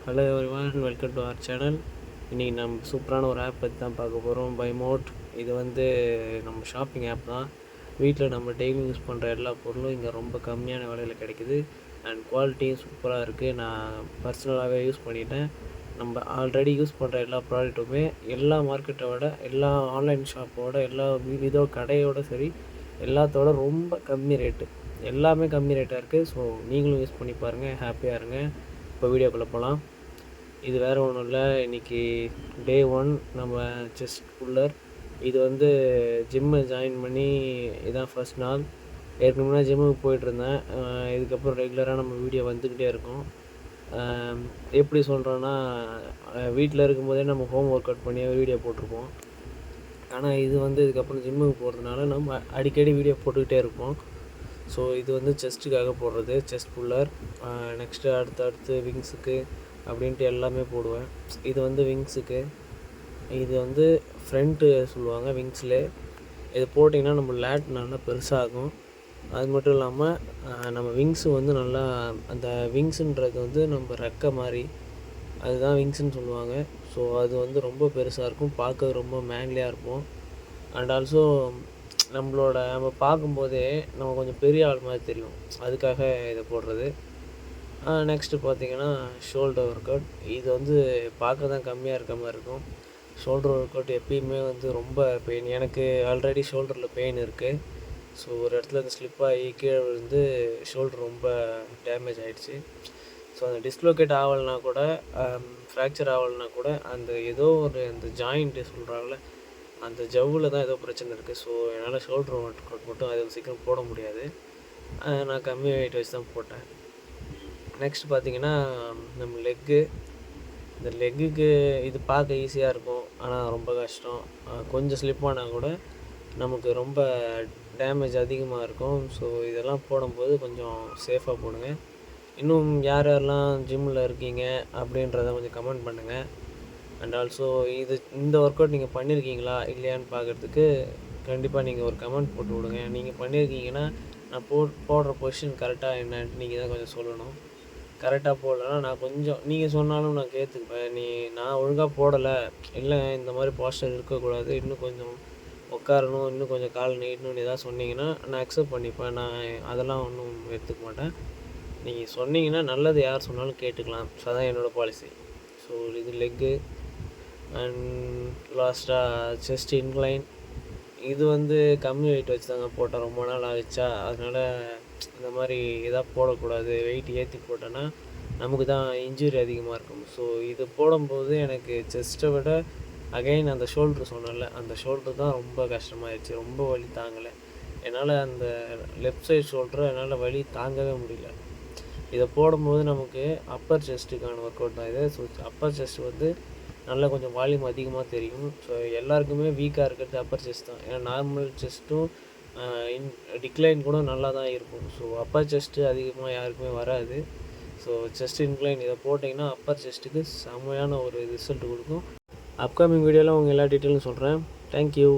Hello everyone, welcome to our channel. இன்றைக்கி நம்ம சூப்பரான ஒரு ஆப் பற்றி தான் பார்க்க போகிறோம். பைமோட். இது வந்து நம்ம ஷாப்பிங் ஆப் தான். வீட்டில் நம்ம டெய்லி யூஸ் பண்ணுற எல்லா பொருளும் இங்கே ரொம்ப கம்மியான விலையில் கிடைக்குது. அண்ட் குவாலிட்டியும் சூப்பராக இருக்குது. நான் பர்சனலாகவே யூஸ் பண்ணிட்டேன். நம்ம ஆல்ரெடி யூஸ் பண்ணுற எல்லா ப்ராடக்ட்டுமே எல்லா மார்க்கெட்டை விட, எல்லா ஆன்லைன் ஷாப்போட, எல்லா இதோ கடையோட சரி எல்லாத்தோட ரொம்ப கம்மி ரேட்டு. எல்லாமே கம்மி ரேட்டாக இருக்குது. ஸோ நீங்களும் யூஸ் பண்ணி பாருங்கள், ஹாப்பியாக இருங்க. இப்போ வீடியோக்குள்ளே போகலாம். இது வேறு ஒன்றும் இல்லை, இன்றைக்கி டே 1 நம்ம செஸ்ட் புல்லர். இது வந்து ஜிம்மு ஜாயின் பண்ணி இதான் ஃபஸ்ட் நாள். ஏற்கனவே ஜிம்முக்கு போயிட்டுருந்தேன். இதுக்கப்புறம் ரெகுலராக நம்ம வீடியோ வந்துக்கிட்டே இருக்கும். எப்படி சொல்கிறோன்னா, வீட்டில் இருக்கும்போதே நம்ம ஹோம் ஒர்க் அவுட் பண்ணி வீடியோ போட்டிருப்போம். ஆனால் இது வந்து இதுக்கப்புறம் ஜிம்முக்கு போகிறதுனால நம்ம அடிக்கடி வீடியோ போட்டுக்கிட்டே இருப்போம். ஸோ இது வந்து செஸ்ட்டுக்காக போடுறது, செஸ்ட் புல்லர். நெக்ஸ்ட்டு அடுத்து விங்ஸுக்கு அப்படின்ட்டு எல்லாமே போடுவேன். இது வந்து விங்ஸுக்கு, இது வந்து ஃப்ரண்ட்டு சொல்லுவாங்க விங்ஸில். இது போட்டிங்கன்னா நம்ம லேட் நல்லா பெருசாகும். அது மட்டும் இல்லாமல் நம்ம விங்ஸு வந்து நல்லா, அந்த விங்ஸுன்றது வந்து நம்ம ரெக்கை மாதிரி, அதுதான் விங்ஸுன்னு சொல்லுவாங்க. ஸோ அது வந்து ரொம்ப பெருசாக இருக்கும், பார்க்க ரொம்ப மேன்லியாக இருப்போம். அண்ட் ஆல்சோ நம்ம பார்க்கும்போதே நம்ம கொஞ்சம் பெரிய ஆள் மாதிரி தெரியும். அதுக்காக இதை போடுறது. நெக்ஸ்ட்டு பார்த்திங்கன்னா ஷோல்டர் ஒர்க் அவுட். இது வந்து பார்க்க தான் கம்மியாக இருக்க மாதிரி இருக்கும். ஷோல்டர் ஒர்க் அவுட் எப்பயுமே வந்து ரொம்ப பெயின். எனக்கு ஆல்ரெடி ஷோல்டரில் பெயின் இருக்குது. ஸோ ஒரு இடத்துல இந்த ஸ்லிப் ஆகி கீழே விழுந்து ஷோல்டர் ரொம்ப டேமேஜ் ஆகிடுச்சு. ஸோ அந்த டிஸ்லோகேட் ஆகலைனா கூட, ஃப்ராக்சர் ஆகலைனா கூட, அந்த ஏதோ ஒரு அந்த ஜாயிண்ட்டு சொல்கிறாங்கள, அந்த ஜவ்வில் தான் ஏதோ பிரச்சனை இருக்குது. ஸோ என்னால் ஷோல்டர் ஒர்க் அவுட் மட்டும் அது சீக்கிரம் போட முடியாது. நான் கம்மி வெயிட் வச்சு தான் போட்டேன். நெக்ஸ்ட் பார்த்திங்கன்னா நம்ம லெக்கு. இந்த லெக்குக்கு இது பார்க்க ஈஸியாக இருக்கும், ஆனால் ரொம்ப கஷ்டம். கொஞ்சம் ஸ்லிப் ஆனால் கூட நமக்கு ரொம்ப டேமேஜ் அதிகமாக இருக்கும். ஸோ இதெல்லாம் போடும்போது கொஞ்சம் சேஃபாக போடுங்க. இன்னும் யார் யாரெல்லாம் ஜிம்மில் இருக்கீங்க அப்படின்றத கொஞ்சம் கமெண்ட் பண்ணுங்கள். அண்ட் ஆல்சோ இந்த ஒர்க் அவுட் நீங்கள் பண்ணியிருக்கீங்களா இல்லையான்னு பார்க்குறதுக்கு கண்டிப்பாக நீங்கள் ஒரு கமெண்ட் போட்டு விடுங்க. நீங்கள் பண்ணியிருக்கீங்கன்னா நான் போடுற பொசிஷன் கரெக்டாக என்னன்னு நீங்கள் தான் கொஞ்சம் சொல்லணும். கரெக்டாக போடலைன்னா நான் கொஞ்சம் நீங்கள் சொன்னாலும் நான் கேட்டுக்குவேன். நான் ஒழுங்காக போடலை, இல்லை இந்த மாதிரி போஸ்டர் இருக்கக்கூடாது, இன்னும் கொஞ்சம் உட்காரணும், இன்னும் கொஞ்சம் கால் நீட்டணும்னு எதாவது சொன்னீங்கன்னா நான் அக்செப்ட் பண்ணிப்பேன். நான் அதெல்லாம் ஒன்றும் எடுத்துக்க மாட்டேன். நீங்கள் சொன்னீங்கன்னா நல்லது, யார் சொன்னாலும் கேட்டுக்கலாம். ஸோ அதான் என்னோடய பாலிசி. ஸோ இது லெக்கு. அண்ட் லாஸ்ட்டாக செஸ்ட் இன்க்ளைன். இது வந்து கம்மி வெயிட் வச்சு தாங்க போட்டேன், ரொம்ப நாள் ஆகிடுச்சா, அதனால் இந்த மாதிரி எதாவது போடக்கூடாது. வெயிட் ஏற்றி போட்டோன்னா நமக்கு தான் இன்ஜுரி அதிகமாக இருக்கும். ஸோ இது போடும்போது எனக்கு செஸ்ட்டை விட அகைன் அந்த ஷோல்ட்ரு சொன்னேன்ல, அந்த ஷோல்ட்ரு தான் ரொம்ப கஷ்டமாயிடுச்சு. ரொம்ப வலி தாங்கலை என்னால். அந்த லெஃப்ட் சைட் ஷோல்டரை என்னால் வலி தாங்கவே முடியல. இதை போடும்போது நமக்கு அப்பர் செஸ்ட்டுக்கான ஒர்க் அவுட் தான் இது. ஸோ அப்பர் செஸ்ட் வந்து நல்லா கொஞ்சம் வால்யூம் அதிகமாக தெரியும். ஸோ எல்லாருக்குமே வீக்காக இருக்கிறது அப்பர் செஸ்ட் தான். ஏன்னா நார்மல் செஸ்ட்டும் டிக்ளைன் கூட நல்லா தான் இருக்கும். ஸோ அப்பர் செஸ்ட்டு அதிகமாக யாருக்குமே வராது. ஸோ செஸ்ட் இன்க்ளைன் இதை போட்டிங்கன்னா அப்பர் செஸ்ட்டுக்கு செம்மையான ஒரு ரிசல்ட் கொடுக்கும். அப்கமிங் வீடியோவில் உங்கள் எல்லா டீட்டெயிலும் சொல்கிறேன். தேங்க்யூ.